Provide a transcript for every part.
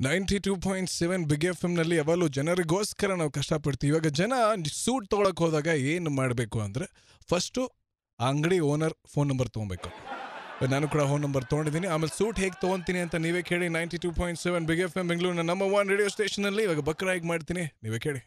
92.7 big F ನಲ್ಲಿ ಯಾವಾಗಲೂ ಜನರಿಗೋಸ್ಕರ ನಾವು ಕಷ್ಟಪಡ್ತೀವಿ. ಇವಾಗ ಜನ ಸೂಟ್ ತೊಗೊಳಕ್ ಹೋದಾಗ ಏನು ಮಾಡಬೇಕು ಅಂದರೆ ಫಸ್ಟು ಆ ಅಂಗಡಿ ಓನರ್ ಫೋನ್ ನಂಬರ್ ತೊಗೊಬೇಕು. ನಾನು ಕೂಡ ಫೋನ್ ನಂಬರ್ ತೊಗೊಂಡಿದ್ದೀನಿ. ಆಮೇಲೆ ಸೂಟ್ ಹೇಗೆ ತೊಗೊತೀನಿ ಅಂತ ನೀವೇ ಕೇಳಿ. 92.7 ಬಿಗ್ ಎಫ್ ಎಂ ಬೆಂಗಳೂರಿನ ನಂಬರ್ 1 ರೇಡಿಯೋ ಸ್ಟೇಷನಲ್ಲಿ ಇವಾಗ ಬಕ್ರ ಹೇಗೆ ಮಾಡ್ತೀನಿ ನೀವೇ ಕೇಳಿ.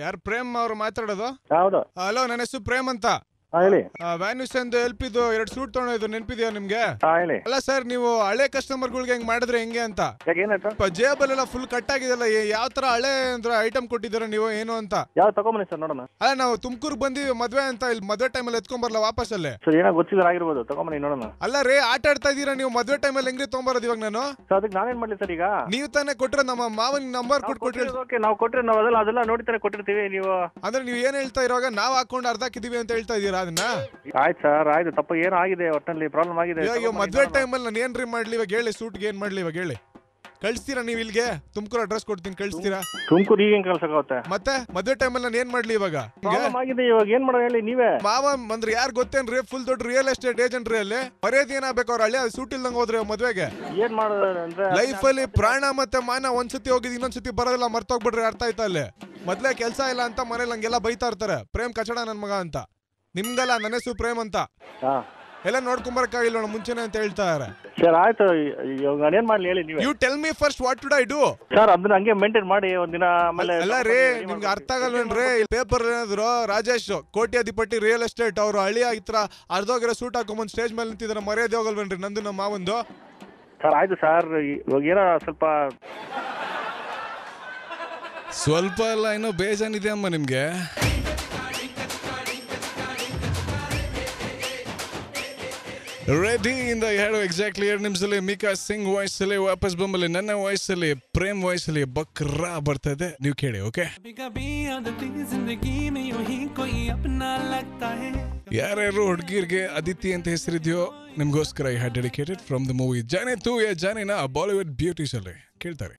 ಯಾರು ಪ್ರೇಮ್ ಅವರು ಮಾತಾಡೋದು? ಹೌದು. ಹಲೋ, ನನ್ನ ಹೆಸರು ಪ್ರೇಮ್ ಅಂತ. ಹೇಳಿ. ವ್ಯಾನ್ಯೂಸ್ ಎಂದು ಎಲ್ಪಿದು 2 ಸೂಟ್ ತೊಗೊಂಡಿದ್ದು ನೆನಪಿದೆಯಾ ನಿಮ್ಗೆ? ಹೇಳಿ. ಅಲ್ಲ ಸರ್, ನೀವು ಹಳೆ ಕಸ್ಟಮರ್ಗಳಿಗೆ ಹೆಂಗ್ ಮಾಡಿದ್ರೆ ಹೆಂಗೆ ಅಂತ. ಏನಾಯ್ತು? ಜೇಬಲ್ಲೆಲ್ಲ ಫುಲ್ ಕಟ್ ಆಗಿದೆಲ್ಲ. ಯಾವ ತರ ಹಳೆ ಅಂದ್ರೆ ಐಟಮ್ ಕೊಟ್ಟಿದ್ದೀರಾ ನೀವು ಏನು ಅಂತ? ಯಾವ ತಗೊಂಬನ್ನಿ ಸರ್ ನೋಡೋಣ. ಅಲ್ಲ, ನಾವು ತುಮಕೂರ್ಗೆ ಬಂದಿವಿ ಮದ್ವೆ ಅಂತ. ಇಲ್ಲಿ ಮದ್ವೆ ಟೈಮಲ್ಲಿ ಎತ್ಕೊಂಬರಲ್ಲ ವಾಪಸ್ಸಲ್ಲೇ. ಸರ್ ಏನೋ ಗೊತ್ತಿಲ್ಲ ಆಗಿರ್ಬೋದು, ತಗೊಂಬನ್ನಿ ನೋಡೋಣ. ಅಲ್ಲ ರೀ, ಆಟ ಆಡ್ತಾ ಇದೀರಾ ನೀವು. ಮದ್ವೆ ಟೈಮಲ್ಲಿ ಹೆಂಗ್ರಿ ತೊಗೊಂಬರೋದು ಇವಾಗ ನಾನು? ಸರ್ ಅದಕ್ಕೆ ನಾನೇನ್ ಮಾಡ್ಲಿ ಸರ್ ಈಗ? ನೀವು ತಾನೇ ಕೊಟ್ರೆ, ನಮ್ಮ ಮಾವನ್ ನಂಬರ್ ಕೊಟ್ಕೊಟ್ರಿ. ನಾವು ಕೊಟ್ರೆ ನಾವು ಅದೆಲ್ಲ ನೋಡಿ ತಾನೇ ಕೊಟ್ಟಿರ್ತೀವಿ. ನೀವು ಅಂದ್ರೆ ನೀವು ಏನ್ ಹೇಳ್ತಾ ಇರೋವಾಗ ನಾವು ಹಾಕೊಂಡು ಅರ್ಧಕ್ಕಿದೀವಿ ಅಂತ ಹೇಳ್ತಾ ಇದೀರಾ ಅದನ್ನ? ಆಯ್ತು ಸರ್, ಆಯ್ತು. ತಪ್ಪ ಏನೋ ಆಗಿದೆ, ಒಟ್ಟಲ್ಲಿ ಪ್ರಾಬ್ಲಮ್ ಆಗಿದೆ. ಇವಾಗ ಮದ್ವೆ ಟೈಮಲ್ಲಿ ನಾನು ಏನ್ರಿ ಮಾಡ್ಲಿ ಇವಾಗ ಹೇಳಿ? ಸೂಟ್ಗೆ ಏನ್ ಮಾಡ್ಲಿ ಇವಾಗ ಹೇಳಿ? ಕಳಿಸ್ತೀರಾ ನೀವು ಇಲ್ಲಿಗೆ? ತುಮಕೂರು ಅಡ್ರೆಸ್ ಕೊಡ್ತೀನಿ, ಕಳಿಸ್ತೀರಾ? ತುಮಕೂರು ಈಗ ಹೆಂಗ್ ಕಳ್ಸಕ್ಕಾಗುತ್ತೆ? ಮತ್ತೆ ಮದ್ವೆ ಟೈಮಲ್ಲಿ ನಾನು ಏನ್ ಮಾಡ್ಲಿ ಇವಾಗ? ಆಗಿದೆ, ಇವಾಗ ಏನ್ ಮಾಡೋ ಹೇಳಿ ನೀವೇ. ಮಾವ ಅಂದ್ರೆ ಯಾರು ಗೊತ್ತೇನ್ರಿ? ಫುಲ್ ದೊಡ್ಡ ರಿಯಲ್ ಎಸ್ಟೇಟ್ ಏಜೆಂಟ್ ರೀ. ಅಲ್ಲಿ ಮರ್ಯಾದೆ ಏನಾಗಬೇಕು ಅವ್ರ ಹಳ್ಳಿ ಸೂಟ್ ಇಲ್ದಂಗ ಹೋದ್ರೆ ಮದ್ವೆಗೆ. ಏನ್ ಮಾಡೋದು ಅಂದ್ರೆ ಲೈಫ್ ಅಲ್ಲಿ ಪ್ರಾಣ ಮತ್ತೆ ಮಾನ ಒಂದ್ಸತಿ ಹೋಗಿದ್ ಇನ್ನೊಂದ್ಸತಿ ಬರೋದಿಲ್ಲ, ಮರ್ತೋಗ್ಬಿಡ್ರಿ. ಅರ್ಥ ಆಯ್ತಾ? ಅಲ್ಲಿ ಮೊದ್ಲೇ ಕೆಲ್ಸ ಇಲ್ಲ ಅಂತ ಮನೇಲಿ ಹಂಗೆಲ್ಲ ಬೈತಾ ಇರ್ತಾರೆ. ಪ್ರೇಮ್ ಕಚಡ ನನ್ ಮಗ ಅಂತ. ನಿಮ್ಗಲ್ಲ, ನನ್ನ ಹೆಸರು ಪ್ರೇಮ್ ಅಂತ. ಎಲ್ಲ ನೋಡ್ಕೊಂಬರಕ್ಕಾಗಿಲ್ಲ ಮುಂಚೆನೆ ಅಂತ ಹೇಳ್ತಾರೆ. ಸರ್ ಆಯ್ತು, ಇವಾಗ ಏನ್ ಮಾಡ್ಲಿ ಹೇಳಿ ನೀವೇ. You tell me first what should I do? Sir ಅದನ್ನ ಹಂಗೆ ಮೇಂಟೈನ್ ಮಾಡಿ ಒಂದಿನ. ಆಮೇಲೆ ಅಲ್ಲ ರೀ, ನಿಮ್ಗೆ ಅರ್ಥ ಆಗಲ್ವೇನ್ರಿ? ಪೇಪರ್ ಏನಾದ್ರು ರಾಜೇಶ್ ಕೋಟ್ಯಾಧಿಪತಿ ರಿಯಲ್ ಎಸ್ಟೇಟ್ ಅವರು ಹಳ್ಳಿಯ ಹತ್ರ ಅರ್ಧೋಗಿರೋ ಸೂಟ್ ಹಾಕೊಂಬಂದ್ ಸ್ಟೇಜ್ ಮೇಲೆ ನಿಂತಿದ್ದಾರೆ. ಮರ್ಯಾದೆ ಹೋಗಲ್ವೇನ್ರಿ ನಂದು ನಮ್ಮ ಮಾವಂದು? ಸರ್ ಆಯ್ತು ಸರ್, ಇವಾಗ ಏನೋ ಸ್ವಲ್ಪ ಎಲ್ಲ ಏನೋ ಬೇಜಾನಿದೆ ಅಮ್ಮ ನಿಮ್ಗೆ. ರೆಡಿ ಇಂದ ಹೇಳು ಎಕ್ಸಾಕ್ಟ್ಲಿ 2 ನಿಮಿಷದಲ್ಲಿ ಮಿಕಾ ಸಿಂಗ್ ವಾಯ್ಸ್ ಅಲ್ಲಿ ವಾಪಸ್ ಬಂಬಲ್ಲಿ ನನ್ನ ವಾಯ್ಸ್ ಅಲ್ಲಿ ಪ್ರೇಮ್ ವಾಯ್ಸ್ ಅಲ್ಲಿ ಬಕ್ರಾ ಬರ್ತಾ ಇದೆ, ನೀವು ಕೇಳಿ. ಓಕೆ, ಯಾರ್ಯಾರು ಹುಡುಗಿರ್ಗೆ ಅದಿತಿ ಅಂತ ಹೆಸರಿದೆಯೋ ನಿಮ್ಗೋಸ್ಕರ I had dedicated from the movie Jaane Tu Ya ಜಾನಿನ Bollywood beauties ಅಲ್ಲಿ ಕೇಳ್ತಾರೆ.